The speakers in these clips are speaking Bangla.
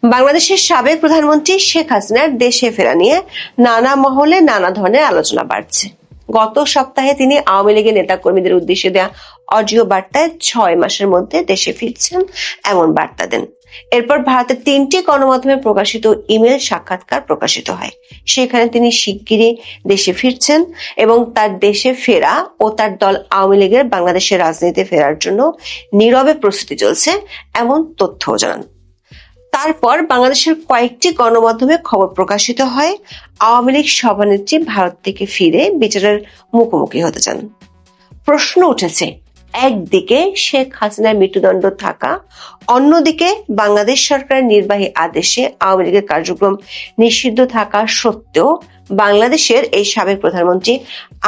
বাংলাদেশের সাবেক প্রধানমন্ত্রী শেখ হাসিনার দেশে ফেরা নিয়ে নানা মহলে নানা ধরনের আলোচনা বাড়ছে। গত সপ্তাহে তিনি আওয়ামী লীগের নেতাকর্মীদের উদ্দেশ্যে দেয়া অডিও বার্তায় 6 মাসের মধ্যে দেশে ফিরছেন এমন বার্তা দেন। এরপর ভারতের 3টি গণমাধ্যমে প্রকাশিত ইমেল সাক্ষাৎকার প্রকাশিত হয়। সেখানে তিনি শিগগিরই দেশে ফিরছেন এবং তার দেশে ফেরা ও তার দল আওয়ামী লীগের বাংলাদেশের রাজনীতিতে ফেরার জন্য নীরবে প্রস্তুতি চলছে এমন তথ্যও জানান। তারপর বাংলাদেশের কয়েকটি গণমাধ্যমে খবর প্রকাশিত হয় আওয়ামী লীগ সভানেত্রী ভারত থেকে ফিরে বিচারের মুখোমুখি হতে চান। প্রশ্ন উঠেছে, একদিকে শেখ হাসিনার মৃত্যুদণ্ড থাকা, অন্যদিকে বাংলাদেশ সরকারের নির্বাহী আদেশে আওয়ামী লীগের কার্যক্রম নিষিদ্ধ থাকা সত্ত্বেও বাংলাদেশের এই সাবেক প্রধানমন্ত্রী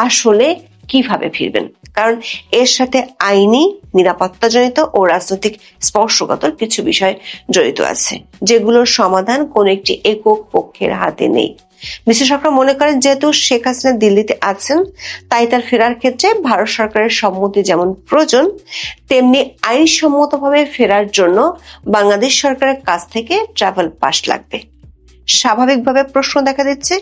আসলে কিভাবে ফিরবেন? কারণ এর সাথে আইনি, নিরাপত্তাজনিত ও রাজনৈতিক স্পর্শকাতর কিছু বিষয় জড়িত আছে, যেগুলোর সমাধান কোন একটি একক পক্ষের হাতে নেই। বিশ্লেষকরা মনে করেন, যেহেতু শেখ হাসিনা দিল্লিতে আছেন, তাই তার ফেরার ক্ষেত্রে ভারত সরকারের সম্মতি যেমন প্রয়োজন, তেমনি আইনসম্মতভাবে ফেরার জন্য বাংলাদেশ সরকারের কাছ থেকে ট্রাভেল পাস লাগবে। স্বাভাবিকভাবে প্রশ্ন দেখা দিচ্ছে,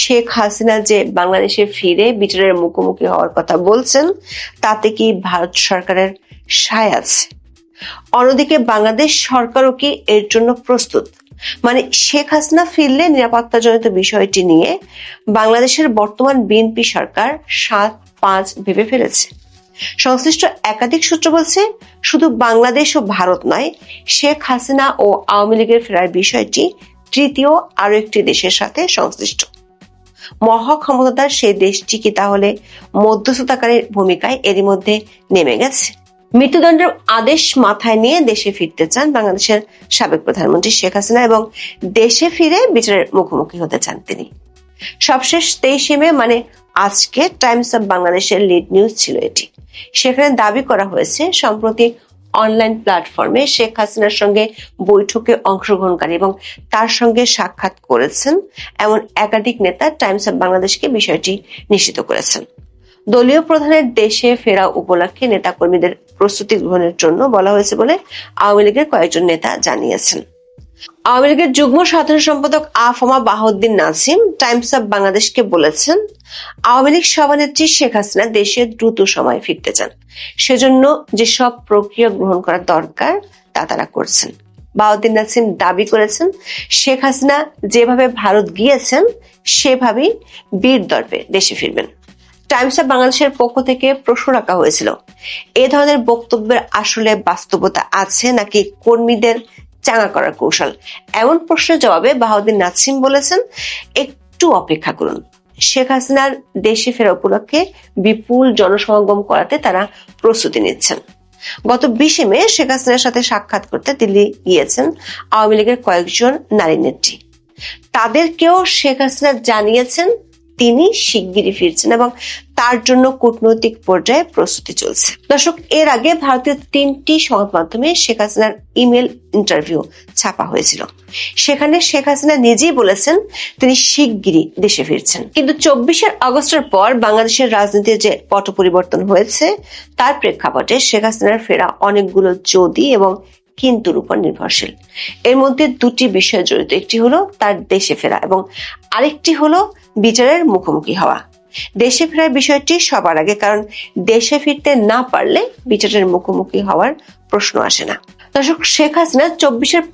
শেখ হাসিনা যে বাংলাদেশে ফিরে বিচারের মুখোমুখি হওয়ার কথা বলছেন, তাতে কি ভারত সরকারের সায় আছে? অন্যদিকে বাংলাদেশ সরকারও কি এর জন্য প্রস্তুত? মানে শেখ হাসিনা ফিরলে নিরাপত্তাজনিত বিষয়টি নিয়ে বাংলাদেশের বর্তমান বিএনপি সরকার 7-5 ভেবে ফেলেছে। সংশ্লিষ্ট একাধিক সূত্র বলছে, শুধু বাংলাদেশ ও ভারত নয়, শেখ হাসিনা ও আওয়ামী লীগের ফেরার বিষয়টি তৃতীয় আরো একটি দেশের সাথে সংশ্লিষ্ট। মহাক্ষমতার সেই দেশটি কি তাহলে মধ্যস্থতাকারীর ভূমিকায় এরই মধ্যে নেমে গেছে? মৃত্যুদণ্ডের আদেশ মাথায় নিয়ে দেশে ফিরতে চান বাংলাদেশের সাবেক প্রধানমন্ত্রী শেখ হাসিনা এবং দেশে ফিরে বিচারের মুখোমুখি হতে চান তিনি। সবশেষ 23 মে, মানে আজকে, টাইমস অব বাংলাদেশের লিড নিউজ ছিল এটি। সেখানে দাবি করা হয়েছে, সম্প্রতি অনলাইন প্ল্যাটফর্মে শেখ হাসিনার সঙ্গে বৈঠকে অংশগ্রহণকারী এবং তার সঙ্গে সাক্ষাৎ করেছেন এমন একাধিক নেতা টাইমস অব বাংলাদেশকে বিষয়টি নিশ্চিত করেছেন। দলীয় প্রধানের দেশে ফেরা উপলক্ষে নেতাকর্মীদের প্রস্তুতি গ্রহণের জন্য বলা হয়েছে বলে আওয়ামী লীগের কয়েকজন নেতা জানিয়েছেন। আওয়ামী লীগের যুগ্ম সাধারণ সম্পাদক আফমা বাহাউদ্দিন নাসিম টাইমস অব বাংলাদেশকে বলেছেন, আওয়ামী লীগ সভানেত্রী শেখ হাসিনা দেশে দ্রুত সময়ে ফিরতে চান, সেজন্য যেসব প্রক্রিয়া গ্রহণ করা দরকার তা তারা করছেন। বাহাউদ্দিন নাসিম দাবি করেছেন, শেখ হাসিনা যেভাবে ভারত গিয়েছেন সেভাবেই বীর দর্পে দেশে ফিরবেন। টাইমস অব বাংলাদেশের পক্ষ থেকে প্রশ্ন রাখা হয়েছিল, এ ধরনের বক্তব্যের আসলে বাস্তবতা আছে নাকি কর্মীদের চাঙা করার কৌশল? এমন প্রশ্নের জবাবে বাহাউদ্দিন নাসিম বলেছেন, একটু অপেক্ষা করুন। শেখ হাসিনার দেশে ফেরা উপলক্ষে বিপুল জনসমাগম করাতে তারা প্রস্তুতি নিচ্ছেন। গত 20 মে শেখ হাসিনার সাথে সাক্ষাৎ করতে দিল্লি গিয়েছেন আওয়ামী লীগের কয়েকজন নারী নেত্রী। তাদেরকেও শেখ হাসিনা জানিয়েছেন তিনি শিগগিরই ফিরছেন এবং তার জন্য কূটনৈতিক পর্যায়ে প্রস্তুতি চলছে। দর্শক, এর আগে ভারতীয় 3টি সংবাদ মাধ্যমে শেখ হাসিনার ইমেল ইন্টারভিউ ছাপা হয়েছিল। সেখানে শেখ হাসিনা নিজেই বলেছেন তিনি শিগগিরই দেশে ফিরছেন। কিন্তু 24 আগস্টের পর বাংলাদেশের রাজনীতির যে পট পরিবর্তন হয়েছে, তার প্রেক্ষাপটে শেখ হাসিনার ফেরা অনেকগুলো যদি এবং কিন্তুর উপর নির্ভরশীল। এর মধ্যে 2টি বিষয় জড়িত, একটি হলো তার দেশে ফেরা এবং আরেকটি হলো বিচারের মুখোমুখি হওয়া। দেশে ফেরার বিষয়টি সবার আগে, কারণ দেশে ফিরতে না পারলে বিচারের মুখোমুখি হওয়ার প্রশ্ন আসে না। দর্শক, শেখ হাসিনা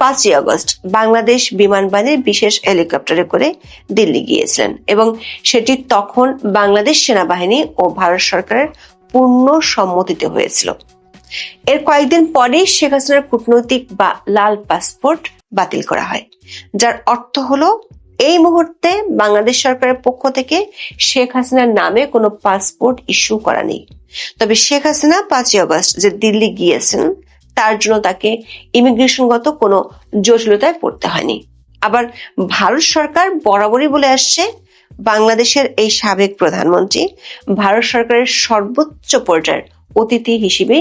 5 আগস্ট বাংলাদেশ বিমান বাহিনীর বিশেষ হেলিকপ্টারে করে দিল্লি গিয়েছিলেন এবং সেটি তখন বাংলাদেশ সেনাবাহিনী ও ভারত সরকারের পূর্ণ সম্মতিতে হয়েছিল। এর কয়েকদিন পরেই শেখ হাসিনার কূটনৈতিক বা লাল পাসপোর্ট বাতিল করা হয়, যার অর্থ হলো এই মুহূর্তে বাংলাদেশ সরকারের পক্ষ থেকে শেখ হাসিনার নামে কোনো পাসপোর্ট ইস্যু করা নেই। তবে শেখ হাসিনা 5 আগস্ট যে দিল্লি গিয়েছেন, তার জন্য তাকে ইমিগ্রেশনগত কোনো জটিলতায় পড়তে হয়নি। আবার ভারত সরকার বরাবরই বলে আসছে, বাংলাদেশের এই সাবেক প্রধানমন্ত্রী ভারত সরকারের সর্বোচ্চ পর্যায়ের অতিথি হিসেবে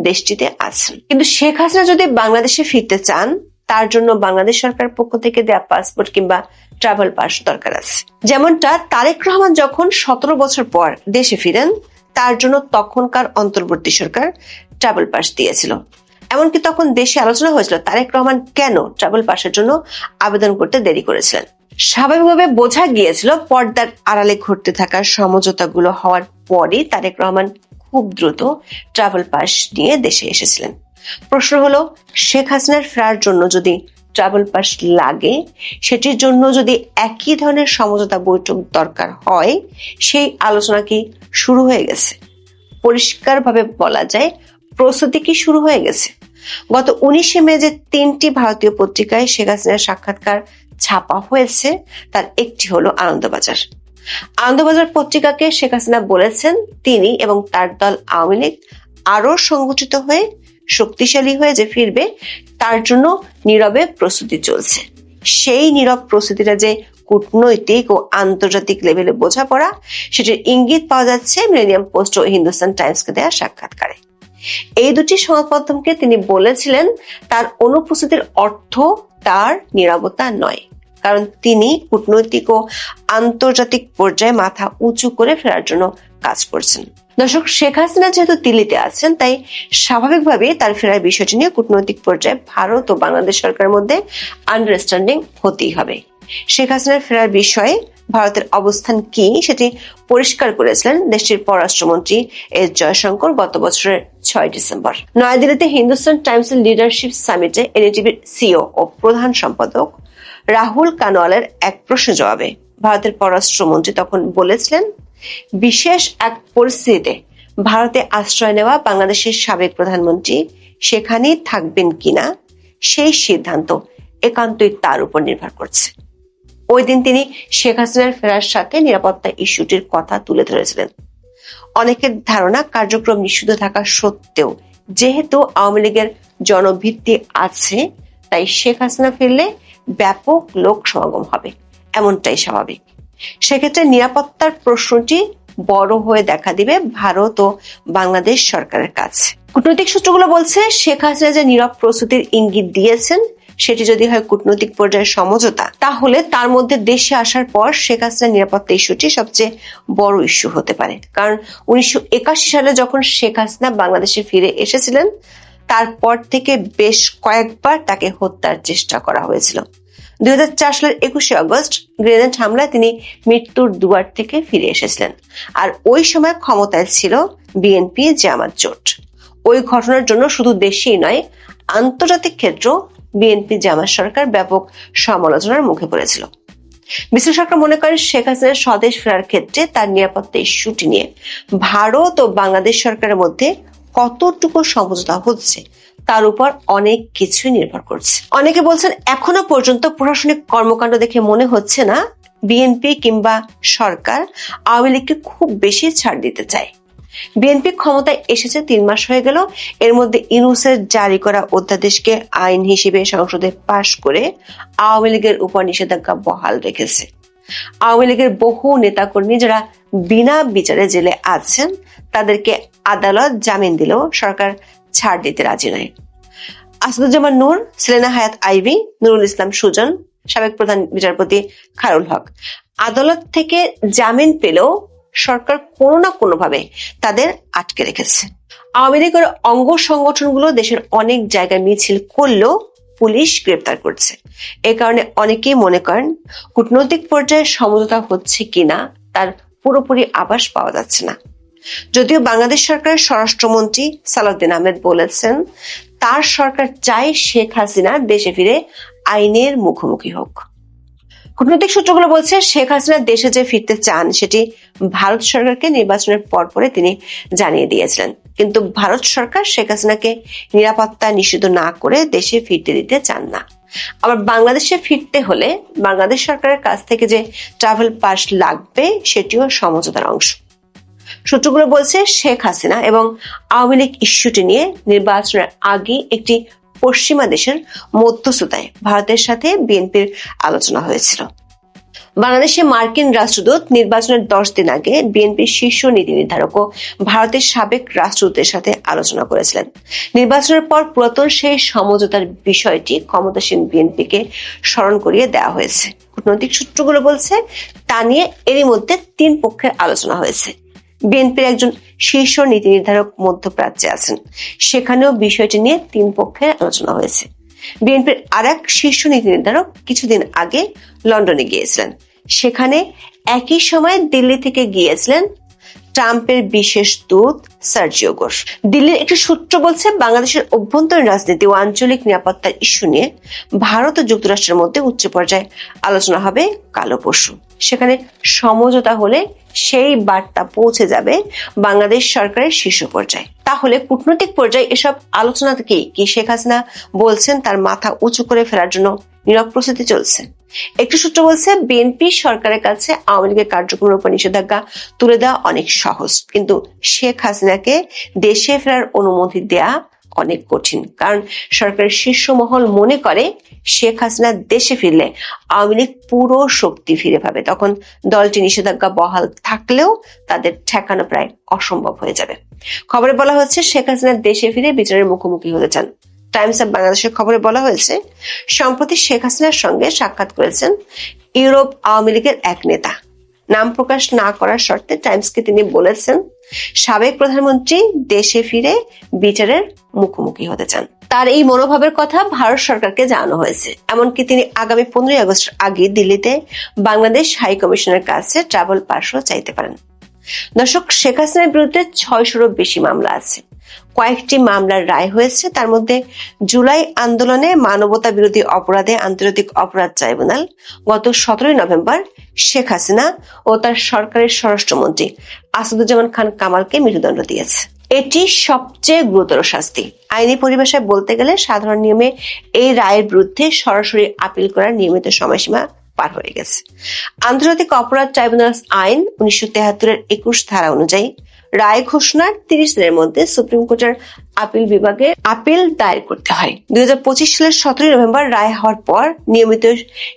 দেশটিতে আছেন। কিন্তু শেখ হাসিনা যদি বাংলাদেশে ফিরতে চান, তার জন্য বাংলাদেশ সরকারের পক্ষ থেকে দেয়া পাসপোর্ট কিংবা ট্রাভেল পাস দরকার আছে। যেমনটা তারেক রহমান যখন 17 বছর পর দেশে ফিরেন, তার জন্য তখনকার অন্তর্বর্তী সরকার ট্রাভেল পাস দিয়েছিল। এমনকি তখন দেশে আলোচনা হয়েছিল তারেক রহমান কেন ট্রাভেল পাসের জন্য আবেদন করতে দেরি করেছিলেন। স্বাভাবিকভাবে বোঝা গিয়েছিল পর্দার আড়ালে ঘটতে থাকা সমঝোতাগুলো হওয়ার পরই তারেক রহমান খুব দ্রুত ট্রাভেল পাস নিয়ে দেশে এসেছিলেন। প্রশ্ন হলো, শেখ হাসিনার ফেরার জন্য যদি ট্রাভেল পাস লাগে, সেটির জন্য যদি একই ধরনের সমঝোতা বৈঠক দরকার হয়, সেই আলোচনা কি শুরু হয়ে গেছে? পরিষ্কারভাবে বলা যায়, প্রস্তুতি কি শুরু হয়ে গেছে? গত 19 মে যে 3টি ভারতীয় পত্রিকায় শেখ হাসিনার সাক্ষাৎকার ছাপা হয়েছে, তার একটি হলো আনন্দবাজার। আনন্দবাজার পত্রিকাকে শেখ হাসিনা বলেছেন তিনি এবং তার দল আওয়ামী লীগ আরো সংগঠিত হয়ে শক্তিশালী হয়ে যে ফিরবে, তার জন্য নীরবে প্রস্তুতি চলছে। সেই নীরব প্রস্তুতিটা যে কূটনৈতিক ও আন্তর্জাতিক লেভেলে বোঝাপড়া, সেটির ইঙ্গিত পাওয়া যাচ্ছে মিলেনিয়াম পোস্ট ও হিন্দুস্তান টাইমসকে দেওয়া সাক্ষাৎকারে। এই দুটি সংবাদ মাধ্যমকে তিনি বলেছিলেন তার অনুপস্থিতির অর্থ তার নীরবতা নয়, কারণ তিনি কূটনৈতিক ও আন্তর্জাতিক পর্যায়ে মাথা উঁচু করে ফেরার জন্য কাজ করছেন। দর্শক, শেখ হাসিনা যেহেতু দিল্লিতে আছেন, তাই স্বাভাবিকভাবে তার ফেরার বিষয়টি নিয়ে কূটনৈতিক পর্যায়ে ভারত ও বাংলাদেশ সরকারের মধ্যে আন্ডারস্ট্যান্ডিং হতেই হবে। শেখ হাসিনার ফেরার বিষয়ে ভারতের অবস্থান কি, সেটি পরিষ্কার করেছিলেন দেশটির পররাষ্ট্রমন্ত্রী এস জয়শঙ্কর গত বছরের 6 ডিসেম্বর নয়াদিল্লিতে হিন্দুস্তান টাইমসের লিডারশিপ সামিটে এনডিটিভির সিইও ও প্রধান সম্পাদক রাহুল কানওয়ালের এক প্রশ্নের জবাবে ভারতের পররাষ্ট্রমন্ত্রী তখন বলেছিলেন, বিশেষ এক পরিস্থিতিতে ভারতে আশ্রয় নেওয়া বাংলাদেশের সাবেক প্রধানমন্ত্রী সেখানেই থাকবেন কিনা সেই সিদ্ধান্ত একান্তই তার উপর নির্ভর করছে। ওই দিন তিনি শেখ হাসিনার ফেরার সাথে নিরাপত্তা ইস্যুটির কথা তুলে ধরেছিলেন। অনেকের ধারণা, কার্যক্রম নিষিদ্ধ থাকা সত্ত্বেও যেহেতু আওয়ামী লীগের জনভিত্তি আছে, তাই শেখ হাসিনা ফিরলে ব্যাপক লোক সমাগম হবে, এমনটাই স্বাভাবিক। সেক্ষেত্রে নিরাপত্তার প্রশ্নটি বড় হয়ে দেখা দিবে ভারত ও বাংলাদেশ সরকারের কাছে। কূটনৈতিক সূত্রগুলো বলছে, শেখ হাসিনা যে নীরব প্রস্তুতির ইঙ্গিত দিয়েছেন, সেটি যদি হয় কূটনৈতিক পর্যায়ের সমঝোতা, তাহলে তার মধ্যে দেশে আসার পর শেখ হাসিনার নিরাপত্তা ইস্যুটি সবচেয়ে বড় ইস্যু হতে পারে। কারণ 1981 সালে যখন শেখ হাসিনা বাংলাদেশে ফিরে এসেছিলেন, তারপর থেকে বেশ কয়েকবার তাকে হত্যার চেষ্টা করা হয়েছিল। 2004 সালের 21 আগস্ট গ্রেনেড হামলায় তিনি মৃত্যুর দুয়ার থেকে ফিরে এসেছিলেন। আর ওই সময় ক্ষমতায় ছিল বিএনপি জামাত জোট। ওই ঘটনার জন্য শুধু দেশেই নয়, আন্তর্জাতিক ক্ষেত্রেও বিএনপি জামাত সরকার ব্যাপক সমালোচনার মুখে পড়েছিল। বিশ্লেষকরা মনে করেন, শেখ হাসিনার স্বদেশ ফেরার ক্ষেত্রে তার নিরাপত্তা ইস্যুটি নিয়ে ভারত ও বাংলাদেশ সরকারের মধ্যে কতটুকু সমঝোতা হচ্ছে তার উপর অনেক কিছুই নির্ভর করছে। অনেকে বলছেন, এখনো পর্যন্ত প্রশাসনিক কর্মকাণ্ড দেখে মনে হচ্ছে না বিএনপি কিংবা সরকার আওয়ামী লীগকে খুব বেশি ছাড় দিতে চায়। বিএনপি ক্ষমতায় এসেছে 3 মাস হয়ে গেল। এর মধ্যে ইউনূসের জারি করা অধ্যাদেশকে আইন হিসেবে সংসদে পাশ করে আওয়ামী লীগের উপর নিষেধাজ্ঞা বহাল রেখেছে। আওয়ামী লীগের বহু নেতাকর্মী যারা বিনা বিচারে জেলে আছেন, তাদেরকে আদালত জামিন দিলেও সরকার ছাড় দিতে রাজি নয়। আসাদুজ্জামান নূর, সেলেনা হায়াত আইভী, নুরুল ইসলাম সুজন, সাবেক প্রধান বিচারপতি খায়রুল হক আদালত থেকে জামিন পেলেও সরকার কোনো না কোনো ভাবে তাদের আটকে রেখেছে। আওয়ামী লীগের অঙ্গ সংগঠনগুলো দেশের অনেক জায়গায় মিছিল করলেও পুলিশ গ্রেপ্তার করছে। এ কারণে অনেকেই মনে করেন কূটনৈতিক পর্যায়ে সমঝোতা হচ্ছে কিনা তার পুরোপুরি আভাস পাওয়া যাচ্ছে না। যদিও বাংলাদেশ সরকারের স্বরাষ্ট্রমন্ত্রী সালাউদ্দিন আহমেদ বলেছেন, তার সরকার চায় শেখ হাসিনা দেশে ফিরে আইনের মুখোমুখি হোক। কূটনৈতিক সূত্রগুলো বলছে, শেখ হাসিনা দেশে যে ফিরতে চান সেটি ভারত সরকারকে নির্বাচনের পরে তিনি জানিয়ে দিয়েছিলেন। কিন্তু ভারত সরকার শেখ হাসিনাকে নিরাপত্তা নিষিদ্ধ না করে দেশে ফিরতে দিতে চান না। আবার বাংলাদেশে ফিরতে হলে বাংলাদেশ সরকারের কাছ থেকে যে ট্রাভেল পাস লাগবে, সেটিও সমঝোতার অংশ। সূত্রগুলো বলছে, শেখ হাসিনা এবং আওয়ামী লীগ ইস্যুটি নিয়ে নির্বাচনের আগে একটি পশ্চিমা দেশের মধ্যস্থতায় ভারতের সাথে বিএনপির আলোচনা হয়েছিল। বাংলাদেশে মার্কিন রাষ্ট্রদূত নির্বাচনের 10 দিন আগে বিএনপির শীর্ষ নীতি নির্ধারক ও ভারতের সাবেক রাষ্ট্রদূতের সাথে আলোচনা করেছিলেন। নির্বাচনের পর পুরাতন সেই সমঝোতার বিষয়টি ক্ষমতাসীন বিএনপিকে স্মরণ করিয়ে দেওয়া হয়েছে। কূটনৈতিক সূত্রগুলো বলছে, তা নিয়ে এরই মধ্যে 3 পক্ষের আলোচনা হয়েছে। বিএনপির একজন শীর্ষ নীতি নির্ধারক মধ্যপ্রাচ্যে আছেন, সেখানেও বিষয়টি নিয়ে 3 পক্ষের আলোচনা হয়েছে। বিএনপির আরেক শীর্ষ নীতি নির্ধারক কিছুদিন আগে লন্ডনে গিয়েছিলেন, সেখানে একই সময় দিল্লি থেকে গিয়েছিলেন ট্রাম্পের বিশেষ দূত সার্জিও ঘোষ। দিল্লির একটি সূত্র বলছে, বাংলাদেশের অভ্যন্তরীণ রাজনীতি ও আঞ্চলিক নিরাপত্তার ইস্যু নিয়ে ভারত ও যুক্তরাষ্ট্রের মধ্যে উচ্চ পর্যায়ে আলোচনা হবে কাল ও পরশু। সেখানে সমঝোতা হলে সেই বার্তা পৌঁছে যাবে বাংলাদেশ সরকারের শীর্ষ পর্যায়ে। তাহলে কূটনৈতিক পর্যায়ে এসব আলোচনা থেকেই কি শেখ হাসিনা বলছেন তার মাথা উঁচু করে ফেরার জন্য নীরব প্রস্তুতি চলছে? একটি সূত্র বলছে, বিএনপি সরকারের কাছে আওয়ামী লীগের কার্যক্রমের উপর নিষেধাজ্ঞা তুলে দেওয়া অনেক সহজ, কিন্তু শেখ হাসিনাকে দেশে ফেরার অনুমতি দেয়া অনেক কঠিন। কারণ সরকারের শীর্ষ মহল মনে করে শেখ হাসিনা দেশে ফিরলে আওয়ামী লীগ পুরো শক্তি ফিরে পাবে, তখন দলটি নিষেধাজ্ঞা বহাল থাকলেও তাদের ঠেকানো প্রায় অসম্ভব হয়ে যাবে। খবরে বলা হচ্ছে, শেখ হাসিনা দেশে ফিরে বিচারের মুখোমুখি হতে চান। টাইমস অব বাংলাদেশের খবরে বলা হয়েছে, সম্প্রতি শেখ হাসিনার সঙ্গে সাক্ষাৎ করেছেন ইউরোপ আওয়ামী লীগের এক নেতা। নাম প্রকাশ না করার শর্তে টাইমসকে তিনি বলেছেন, সাবেক প্রধানমন্ত্রী দেশে ফিরে বিচারের মুখোমুখি হতে চান। তার এই মনোভাবের কথা ভারত সরকারকে জানানো হয়েছে। এমনকি তিনি আগামী 15 আগস্ট আগে দিল্লিতে বাংলাদেশ হাই কমিশনের কাছে ট্রাভেল পাসও চাইতে পারেন। দর্শক, শেখ হাসিনার বিরুদ্ধে 600-ও বেশি মামলা আছে। কয়েকটি মামলার রায় হয়েছে, তার মধ্যে জুলাই আন্দোলনে মানবতা বিরোধী অপরাধে আন্তর্জাতিক অপরাধ ট্রাইব্যুনাল গত 17 নভেম্বর শেখ হাসিনা ও তার সরকারের স্বরাষ্ট্রমন্ত্রী আসাদুজ্জামান খান কামালকে মৃত্যুদণ্ড দিয়েছে। এটি সবচেয়ে গুরুতর শাস্তি। আইনি পরিভাষায় বলতে গেলে সাধারণ নিয়মে এই রায়ের বিরুদ্ধে সরাসরি আপিল করার নিয়মিত সময়সীমা পার হয়ে গেছে। আন্তর্জাতিক অপরাধ ট্রাইব্যুনাল আইন 1973-এর 21 ধারা অনুযায়ী রায় ঘোষণার 30 দিনের মধ্যে সুপ্রিম কোর্টের আপিল বিভাগে আপিল দায়ের করতে হয়। 2025 সালের 17 নভেম্বর রায় হওয়ার পর নিয়মিত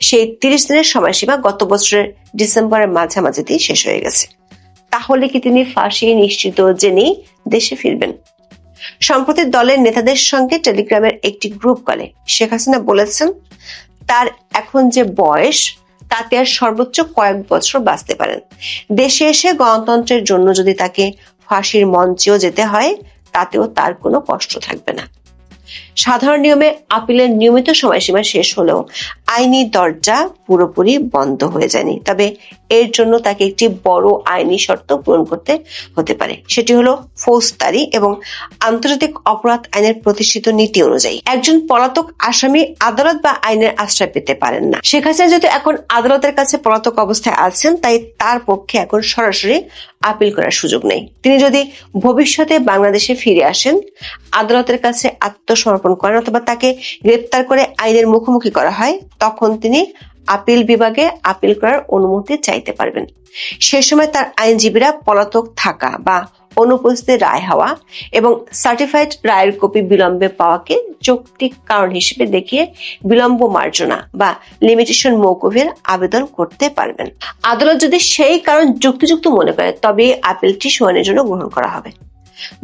সেই 30 দিনের সময়সীমা গত বছরের ডিসেম্বরের মাঝামাঝিতেই শেষ হয়ে গেছে। তাহলে কি তিনি ফাঁসি নিশ্চিত জেনেই দেশে ফিরবেন? সম্প্রতি দলের নেতাদের সঙ্গে টেলিগ্রামের একটি গ্রুপ কলে শেখ হাসিনা বলেছেন, তার এখন যে বয়স তাতে আর সর্বোচ্চ কয়েক বছর বাঁচতে পারেন। দেশে এসে গণতন্ত্রের জন্য যদি তাকে ফাঁসির মঞ্চেও যেতে হয়, তাতেও তার কোনো কষ্ট থাকবে না। সাধারণ নিয়মে আপিলের নিয়মিত সময়সীমা শেষ হলেও আইনি দরজা পুরোপুরি বন্ধ হয়ে যায়নি। তবে এর জন্য তাকে একটি বড় আইনি শর্ত পূরণ করতে হতে পারে। সেটি হলো ফৌজদারি এবং আন্তর্জাতিক অপরাধ আইনের প্রতিষ্ঠিত নীতি অনুযায়ী একজন পলাতক আসামি আদালত বা আইনের আশ্রয় পেতে পারেন না। শেখ হাসিনা যেহেতু এখন আদালতের কাছে পলাতক অবস্থায় আছেন, তাই তার পক্ষে এখন সরাসরি আপিল করার সুযোগ নেই। তিনি যদি ভবিষ্যতে বাংলাদেশে ফিরে আসেন, আদালতের কাছে আত্মসমর্পণ করেন অথবা তাকে গ্রেপ্তার করে আইনের মুখোমুখি করা হয়, তখন তিনি আপিল বিভাগে আপিল করার অনুমতি চাইতে পারবেন। সে সময় তার আইনজীবীরা পলাতক থাকা বা অনুপস্থিত রায় হওয়া এবং সার্টিফাইড রায়ের কপি বিলম্বে পাওয়াকে যৌক্তিক কারণ হিসেবে দেখিয়ে বিলম্ব মার্জনা বা লিমিটেশন মওকুফের আবেদন করতে পারবেন। আদালত যদি সেই কারণ যুক্তিযুক্ত মনে করে, তবে আপিলটি শুনানির জন্য গ্রহণ করা হবে।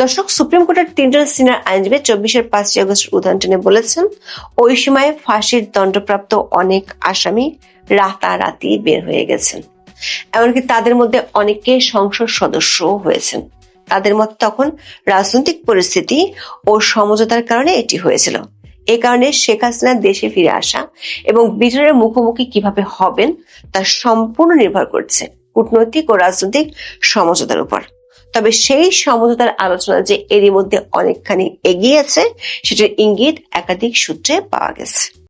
দর্শক, সুপ্রিম কোর্টের 3 জন সিনিয়র আইনজীবী 24-এর 5 আগস্ট উদাহরণ টেনে বলেছেন, ওই সময় ফাঁসির দণ্ডপ্রাপ্ত অনেক আসামি রাতারাতি বের হয়ে গেছেন। এমনকি তাদের মধ্যে অনেকে সংসদ সদস্যও হয়েছেন। তাদের মতে তখন রাজনৈতিক পরিস্থিতি ও সমঝোতার কারণে এটি হয়েছিল। এ কারণে শেখ হাসিনা দেশে ফিরে আসা এবং বিচারের মুখোমুখি কিভাবে হবেন তা সম্পূর্ণ নির্ভর করছে কূটনৈতিক ও রাজনৈতিক সমঝোতার উপর। তবে সেই সমঝোতার আলোচনা যে এরই মধ্যে অনেকখানি এগিয়েছে, সেটার ইঙ্গিত একাধিক সূত্রে পাওয়া গেছে।